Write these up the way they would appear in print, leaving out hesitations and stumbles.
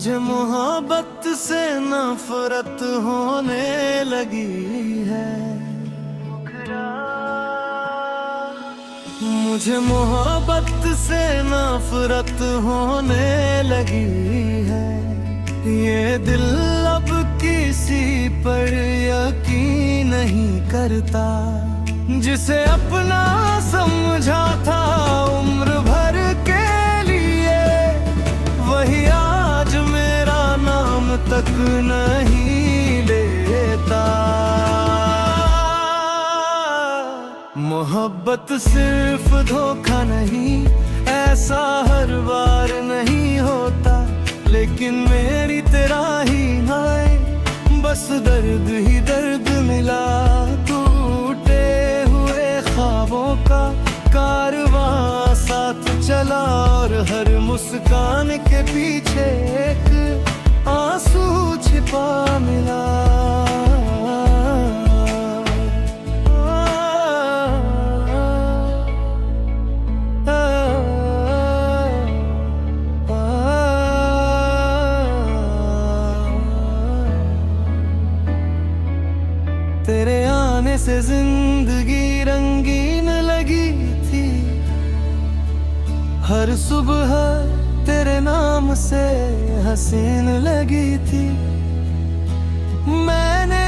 मुझे मोहब्बत से नफरत होने लगी है। मुझे मोहब्बत से नफरत होने लगी है। ये दिल अब किसी पर यकीन नहीं करता, जिसे अपना समझा था उम्र भर के लिए, वही आज मेरा नाम तक नहीं लेता। मोहब्बत सिर्फ धोखा नहीं, ऐसा हर बार नहीं होता, लेकिन मेरी तेरा ही है, बस दर्द ही दर्द मिला। टूटे हुए ख्वाबों का कारवां साथ चला, और हर मुस्कान के पीछे एक आंसू छिपा मिला। तेरे आने से जिंदगी रंगीन लगी थी, हर सुबह तेरे नाम से हसीन लगी थी। मैंने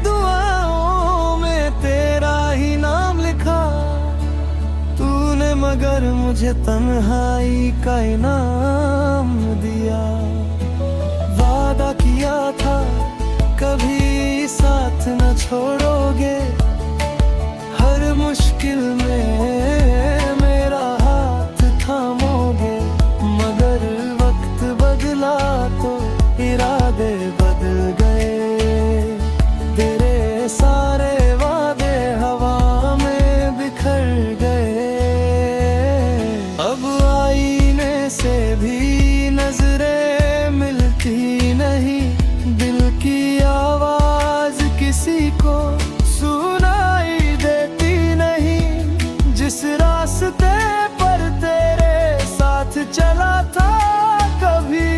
दुआओं में तेरा ही नाम लिखा, तूने मगर मुझे तन्हाई का इनाम दिया। वादा किया था कभी साथ न छोड़ोगे, हर मुश्किल में मेरा हाथ थामोगे, मगर वक्त बदला तो इरादे बदल गए। तेरे सारे वादे हवा में बिखर गए। अब आईने से भी नजरें मिलती नहीं, दिल की आवाज किसी को सुनाई देती नहीं। जिस रास्ते पर तेरे साथ चला था कभी,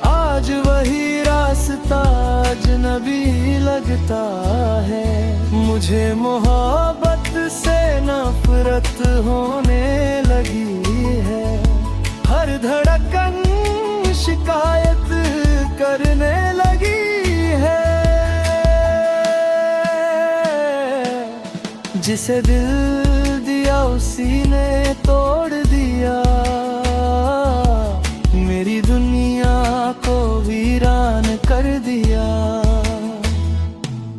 आज वही रास्ता अजनबी लगता है। मुझे मोहब्बत से नफरत होने लगी है। हर धड़कन शिकायत करने लगी है। जिसे दिल दिया उसी ने तोड़ दिया, मेरी दुनिया को वीरान कर दिया।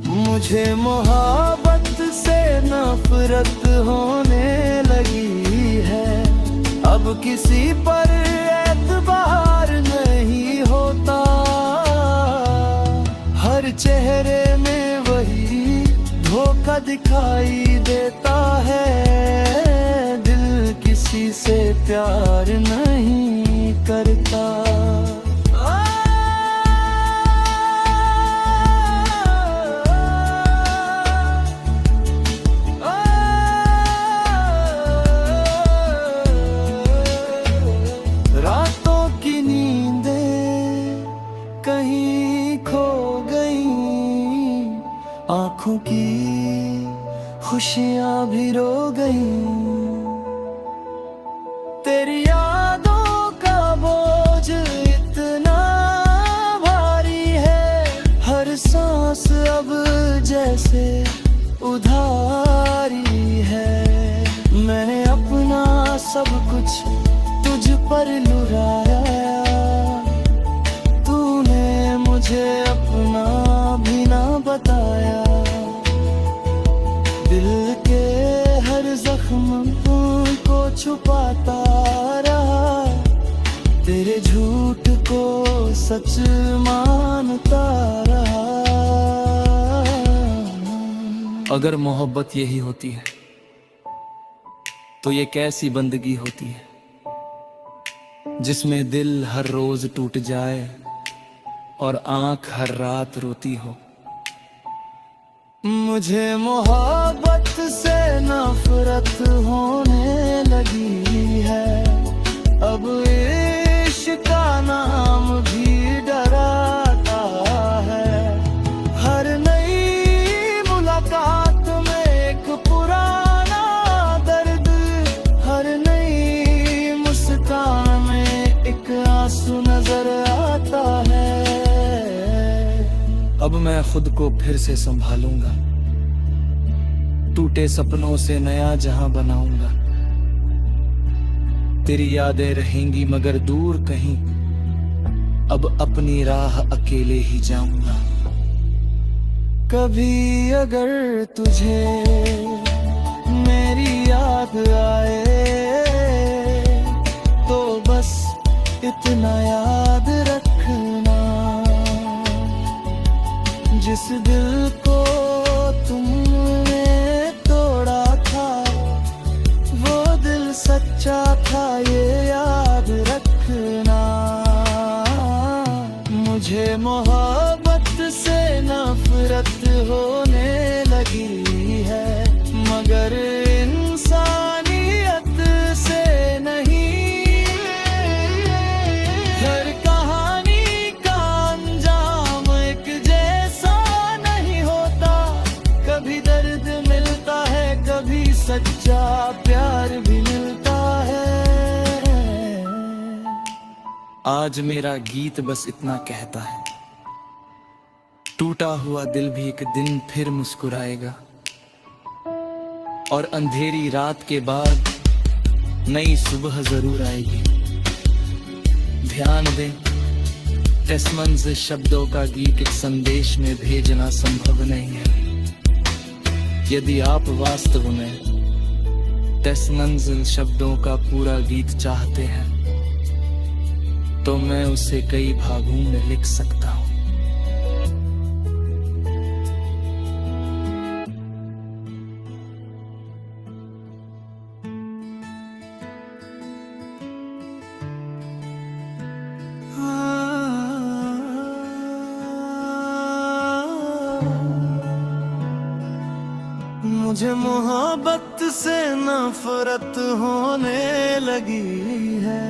मुझे मोहब्बत से नफरत होने लगी है। अब किसी पर एतबार नहीं होता, हर चेहरे में वही धोखा दिखाई देता है। दिल किसी से प्यार नहीं करता। रातों की नींदें कहीं खो गई, आँखों की खुशियाँ भी रो गई। तेरी यादों का बोझ इतना भारी है, हर सांस अब जैसे उधारी है। मैंने अपना सब कुछ तुझ पर लुटाया, तूने मुझे अपना भी ना बताया। दिल के हर जख्म को छुपाता रहा, तेरे झूठ को सच मानता रहा। अगर मोहब्बत यही होती है तो ये कैसी बंदगी होती है, जिसमें दिल हर रोज टूट जाए और आंख हर रात रोती हो। मुझे मोहब्बत से नफरत होने लगी है। अब इश्क नाम भी डराता है। हर नई मुलाकात में एक पुराना दर्द, हर नई मुस्कान में एक आंसू नजर आता है। अब मैं खुद को फिर से संभालूंगा, टूटे सपनों से नया जहां बनाऊंगा। तेरी यादें रहेंगी मगर दूर कहीं, अब अपनी राह अकेले ही जाऊंगा। कभी अगर तुझे मेरी याद आए तो बस इतना याद रखना, जिस दिल को तुमने तोड़ा था वो दिल सच्चा था, ये याद रखना। मुझे मोहब्बत से नफरत होने लगी है, मगर इंसानियत से नहीं। हर कहानी का अंजाम एक जैसा नहीं होता, कभी दर्द मिलता है, कभी सच्चा प्यार भी मिलता है। आज मेरा गीत बस इतना कहता है, टूटा हुआ दिल भी एक दिन फिर मुस्कुराएगा, और अंधेरी रात के बाद नई सुबह जरूर आएगी। ध्यान दें, टेस्मंस शब्दों का गीत एक संदेश में भेजना संभव नहीं है। यदि आप वास्तव में टेस्मंस शब्दों का पूरा गीत चाहते हैं तो मैं उसे कई भागों में लिख सकता हूं। मुझे मोहब्बत से नफरत होने लगी है,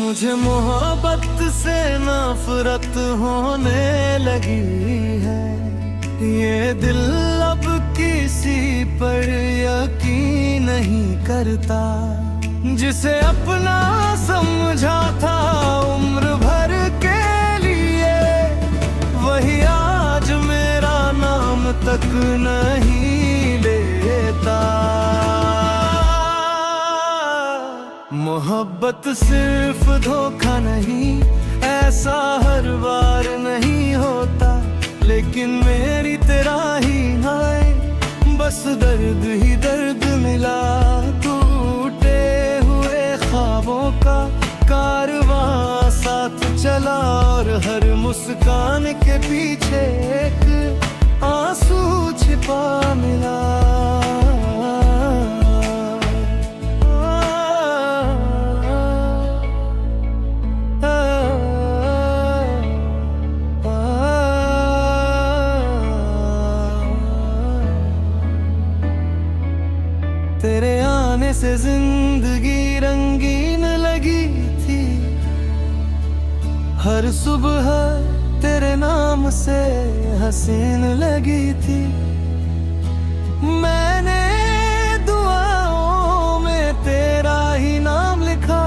मुझे मोहब्बत से नफरत होने लगी है। ये दिल अब किसी पर यकीन नहीं करता, जिसे अपना समझा था उम्र भर के लिए, वही आज मेरा नाम तक नहीं लेता। मोहब्बत सिर्फ धोखा नहीं, ऐसा हर बार नहीं होता, लेकिन मेरी तेरा ही है, बस दर्द ही दर्द मिला। टूटे हुए ख्वाबों का कारवां साथ चला, और हर मुस्कान के पीछे एक आंसू छिपा मिला। तेरे आने से जिंदगी रंगीन लगी थी, हर सुबह तेरे नाम से हसीन लगी थी। मैंने दुआओं में तेरा ही नाम लिखा,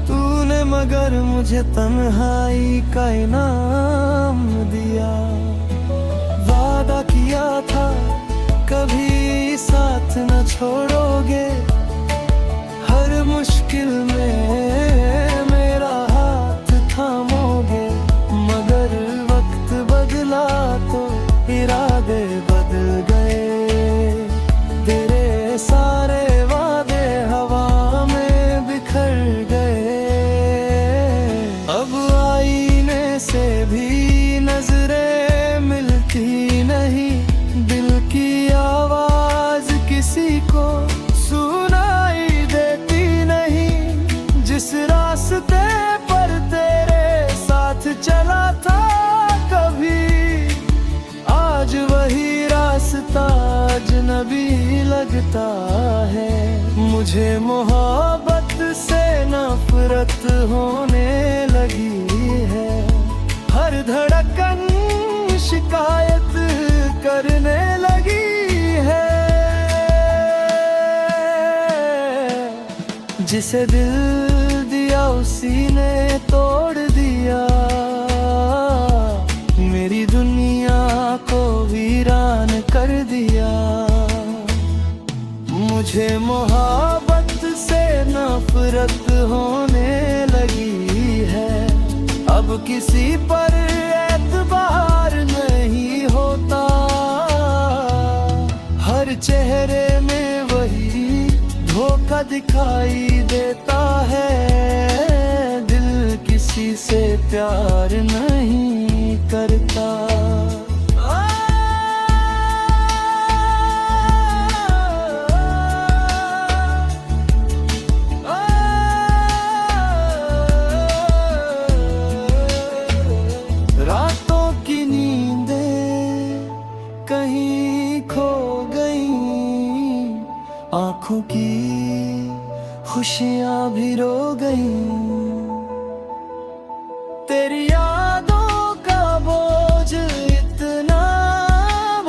तूने मगर मुझे तन्हाई का इनाम दिया। वादा किया था कभी साथ न छोड़ोगे, हर मुश्किल में मेरा हाथ थामोगे, मगर वक्त बदला तो इरादे बदल गए। तेरे सारे वादे हवा में बिखर गए, अब आईने से भी नजरें मिलती नहीं, दिल की आवाज किसी को सुनाई देती नहीं। जिस रास्ते पर तेरे साथ चला था कभी, आज वही रास्ता अजनबी लगता है। मुझे मोहब्बत से नफरत होने लगी है। हर धड़कन शिकायत करने लगी है। जिसे दिल दिया उसी ने तोड़ दिया। मेरी दुनिया को वीरान कर दिया। मुझे मोहब्बत से नफरत होने लगी है। अब किसी पर एतबार नहीं होता। हर चेहरे में वही धोखा दिखाई देता है। दिल किसी से प्यार नहीं करता। रातों की नींदें कहीं खो गई। आंखों की खुशियां भी रो गई। तेरी यादों का बोझ इतना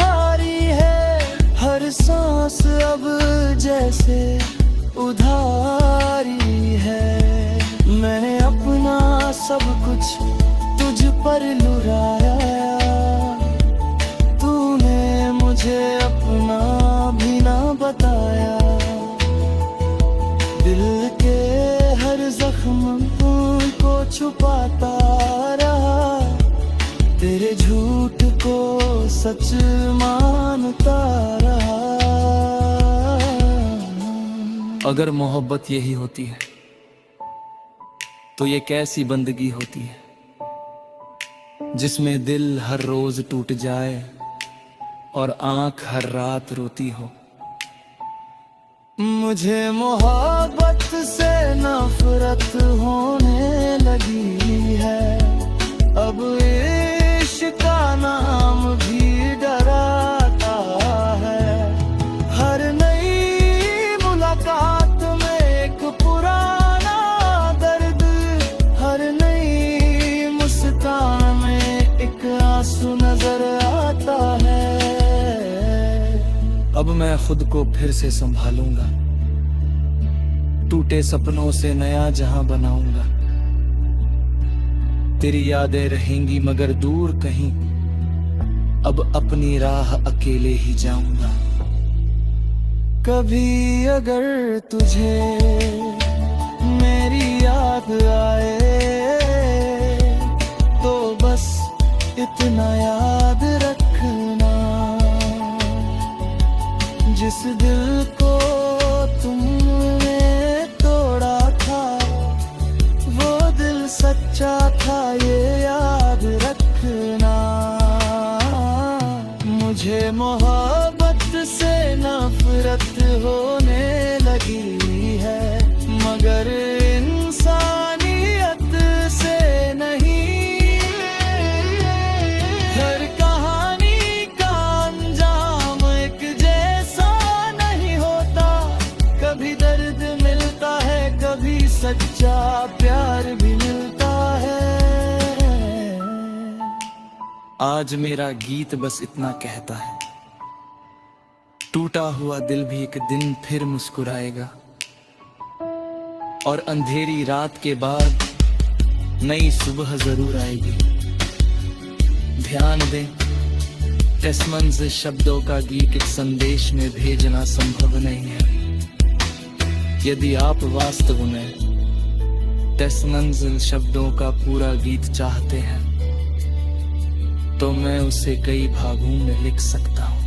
भारी है। हर सांस अब जैसे उधारी है। मैंने अपना सब कुछ तुझ पर लुटाया। तूने मुझे अपना भी ना बताया। दिल के हर जख्म को छुपाता रहा। तेरे झूठ को सच मानता रहा। अगर मोहब्बत यही होती है तो ये कैसी बंदगी होती है जिसमें दिल हर रोज टूट जाए और आंख हर रात रोती हो। मुझे मोहब्बत से नफरत होने लगी है। अब इश्क का नाम भी डराता है। हर नई मुलाकात में एक पुराना दर्द। हर नई मुस्कान में एक आंसू नजर आता है। अब मैं खुद को फिर से संभालूंगा। टूटे सपनों से नया जहां बनाऊंगा। तेरी यादें रहेंगी मगर दूर कहीं। अब अपनी राह अकेले ही जाऊंगा। कभी अगर तुझे मेरी याद आए तो बस इतना याद रखना। जिस दिल को तुमने तोड़ा था वो दिल सच्चा था, ये याद रखना। मुझे मोहब्बत से नफरत होने लगी है मगर इंसानियत से नहीं। हर कहानी का अंजाम एक जैसा नहीं होता। कभी दर्द मिलता है, कभी सच्चा प्यार भी मिलता है। आज मेरा गीत बस इतना कहता है, टूटा हुआ दिल भी एक दिन फिर मुस्कुराएगा और अंधेरी रात के बाद नई सुबह जरूर आएगी। ध्यान दें, टेस्मंस शब्दों का गीत एक संदेश में भेजना संभव नहीं है। यदि आप वास्तव में टेस्मंस शब्दों का पूरा गीत चाहते हैं तो मैं उसे कई भागों में लिख सकता हूँ।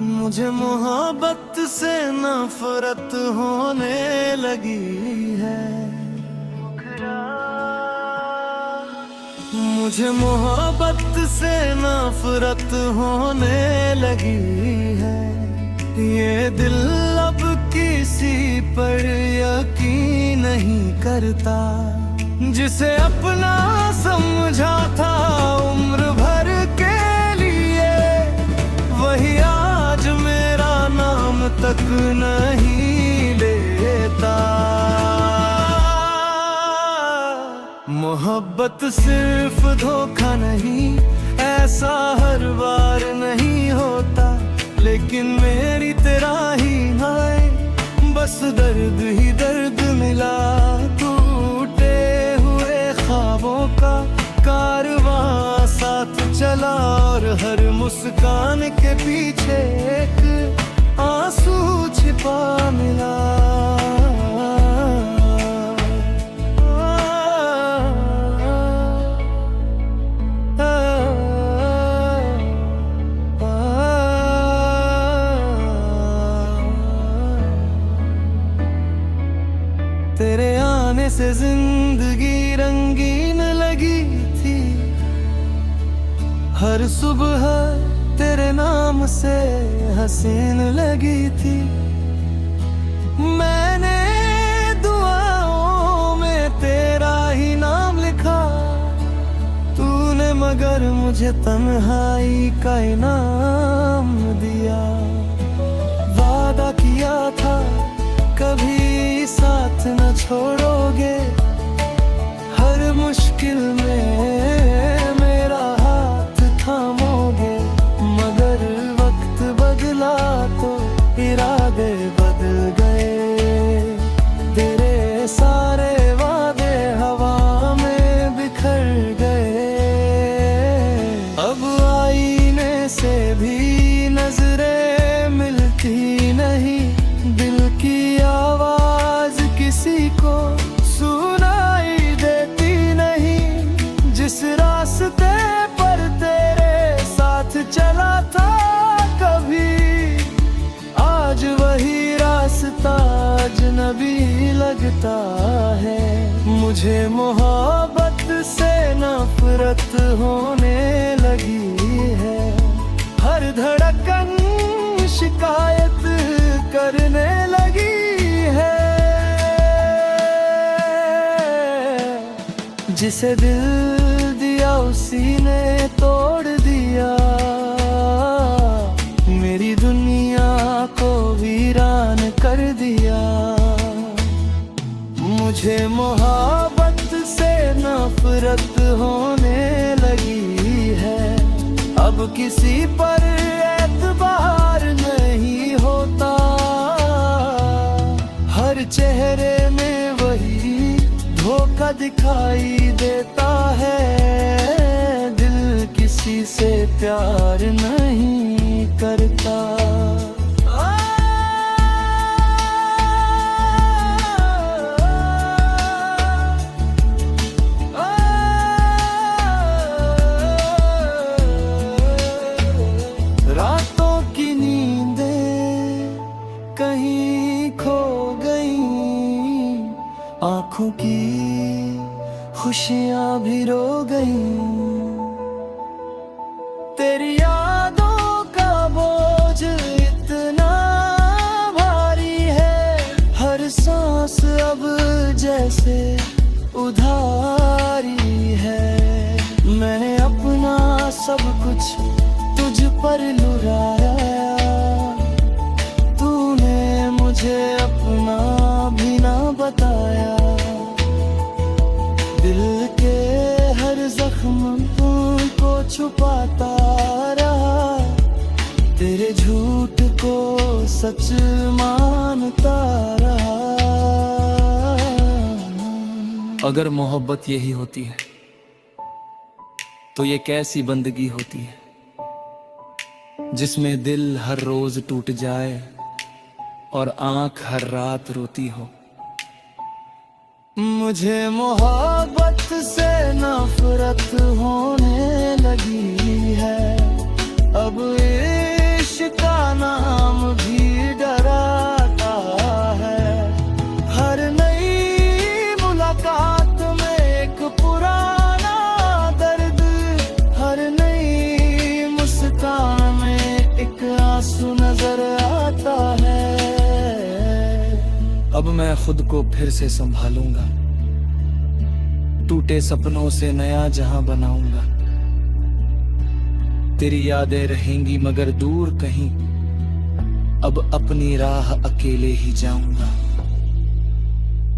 मुझे मोहब्बत से नफरत होने लगी है। मुझे मोहब्बत से नफरत होने लगी है। ये दिल अब किसी पर यकीन नहीं करता। जिसे अपना समझा था उम्र भर के लिए, वही आज मेरा नाम तक नहीं लेता। मोहब्बत सिर्फ धोखा नहीं, ऐसा हर बार नहीं होता। लेकिन मेरी तेरा ही है, बस दर्द ही दर्द मिला। टूटे हुए ख्वाबों का कारवां साथ चला, और हर मुस्कान के पीछे एक आंसू छिपा मिला। तेरे आने से जिंदगी रंगीन लगी थी। हर सुबह तेरे नाम से हसीन लगी थी। मैंने दुआओं में तेरा ही नाम लिखा। तूने मगर मुझे तन्हाई का इनाम दिया। वादा किया था कभी साथ न छोड़ोगे, हर मुश्किल में मेरा हाथ थामोगे। मगर वक्त बदला तो इरादे बदल गए। तेरे सारे वादे हवा में बिखर गए। अब आईने से भी नजरें मिलती नहीं। दिल की आवाज किसी को सुनाई देती नहीं। जिस रास्ते पर तेरे साथ चला था कभी, आज वही रास्ता अजनबी लगता है। मुझे मोहब्बत से नफरत होने लगी है। हर धड़कन शिकायत करने लगी है। जिसे दिल दिया उसी ने तोड़ दिया। मेरी दुनिया को वीरान कर दिया। मुझे मोहब्बत से नफरत होने लगी है। अब किसी पर एतबार नहीं होता। हर चेहरे में वही धोखा दिखाई देता है। दिल किसी से प्यार नहीं करता। रातों की नींदें कहीं खो गई। आँखों की खुशियाँ भी रो गई। तेरी यादों का बोझ इतना भारी है। हर सांस अब जैसे उधारी है। मैंने अपना सब कुछ तुझ पर लुटाया। तूने मुझे अपना भी ना बताया। दिल के हर जख्म को छुपाता रहा। तेरे झूठ को सच मानता रहा। अगर मोहब्बत यही होती है तो ये कैसी बंदगी होती है, जिसमें दिल हर रोज टूट जाए और आंख हर रात रोती हो। मुझे मोहब्बत से नफरत होने लगी है। अब इश्क का नाम भी डराता है। हर नई मुलाकात में एक पुराना दर्द अब मैं खुद को फिर से संभालूंगा, टूटे सपनों से नया जहां बनाऊंगा। तेरी यादें रहेंगी मगर दूर कहीं, अब अपनी राह अकेले ही जाऊंगा।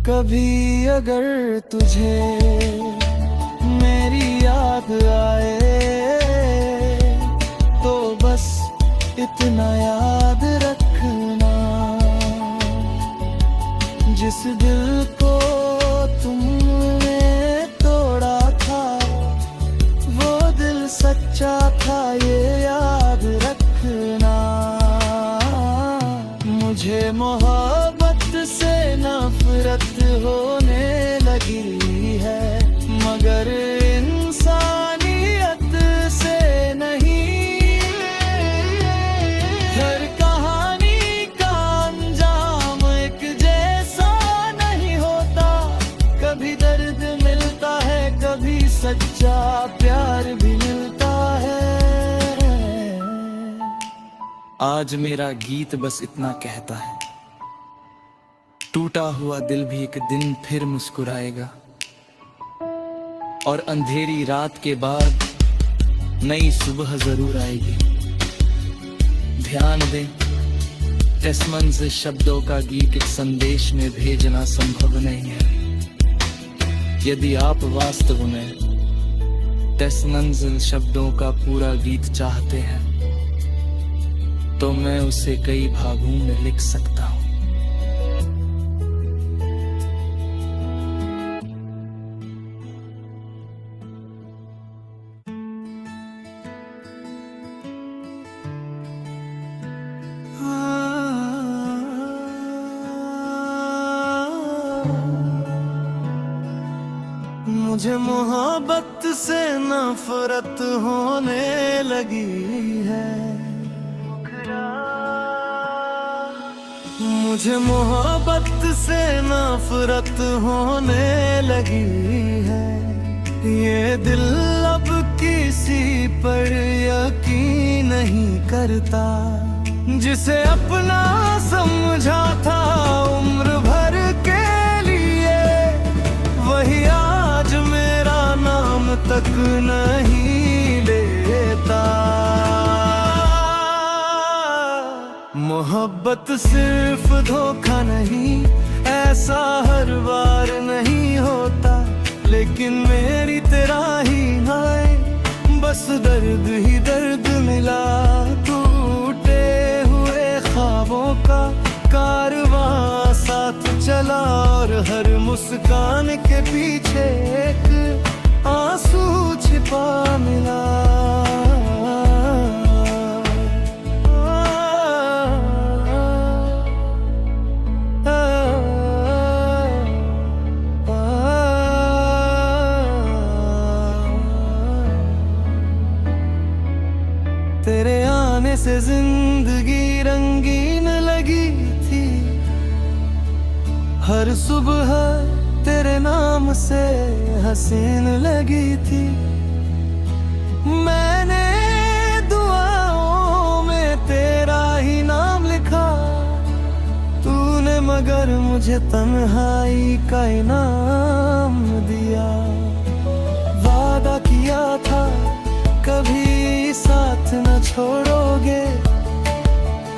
कभी अगर तुझे मेरी याद आए तो बस इतना याद रखना, जिस दिल को तुमने तोड़ा था वो दिल सच्चा था, ये याद रखना। मुझे मोहब्बत से नफरत होने लगी है, मगर इंसानियत से नहीं। हर कहानी का अंजाम एक जैसा नहीं होता, कभी दर्द मिलता है, कभी सच्चा प्यार भी मिलता है। आज मेरा गीत बस इतना कहता है, टूटा हुआ दिल भी एक दिन फिर मुस्कुराएगा, और अंधेरी रात के बाद नई सुबह जरूर आएगी। ध्यान दें, टेस्मंस शब्दों का गीत एक संदेश में भेजना संभव नहीं है। यदि आप वास्तव में टेस्मंस शब्दों का पूरा गीत चाहते हैं तो मैं उसे कई भागों में लिख सकता हूं। मुझे मोहब्बत से नफरत होने लगी है, मुझे मोहब्बत से नफरत होने लगी है। ये दिल अब किसी पर यकीन नहीं करता, जिसे अपना समझा था उम्र भर के लिए, वही आज मेरा नाम तक नहीं लेता। मोहब्बत सिर्फ धोखा नहीं, ऐसा हर बार नहीं होता, लेकिन मेरी तेरा ही हाय, बस दर्द ही दर्द मिला। टूटे हुए ख्वाबों का कारवां साथ चला, और हर मुस्कान के पीछे एक आंसू छिपा मिला। तेरे आने से जिंदगी रंगीन लगी थी, हर सुबह तेरे नाम से हसीन लगी थी। मैंने दुआओं में तेरा ही नाम लिखा, तूने मगर मुझे तन्हाई का इनाम दिया। वादा किया था कभी साथ न छोड़ोगे,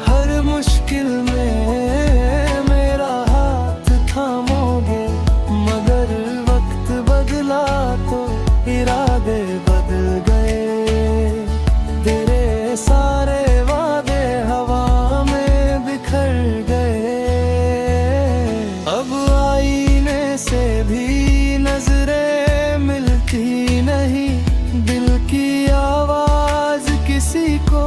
हर मुश्किल में मेरा हाथ थामोगे, मगर वक्त बदला तो इरादे बदल गए। तेरे सारे वादे हवा में बिखर गए, अब आईने से भी नजरें मिलती नहीं, दिल की आवाज किसी को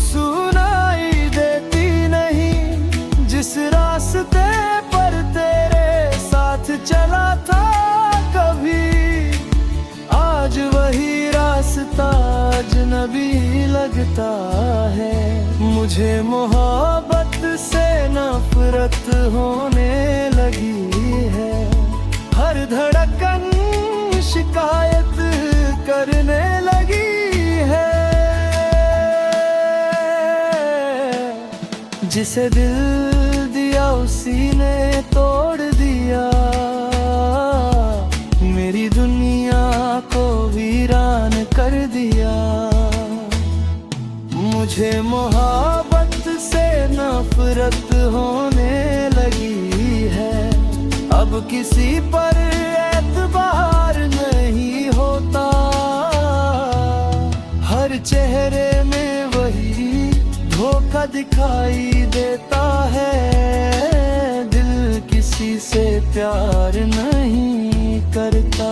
सुनाई देती नहीं। जिस रास्ते पर तेरे साथ चला था कभी, आज वही रास्ता अजनबी लगता है। मुझे मोहब्बत से नफरत होने लगी है, हर धड़कन शिकायत करने लगी है। जिसे दिल दिया उसी ने तोड़ दिया, मेरी दुनिया को वीरान कर दिया। मुझे मोहब्बत से नफरत होने लगी है, अब किसी पर एतबार नहीं होता। हर चेहरे में वही धोखा दिखाई देता है, दिल किसी से प्यार नहीं करता।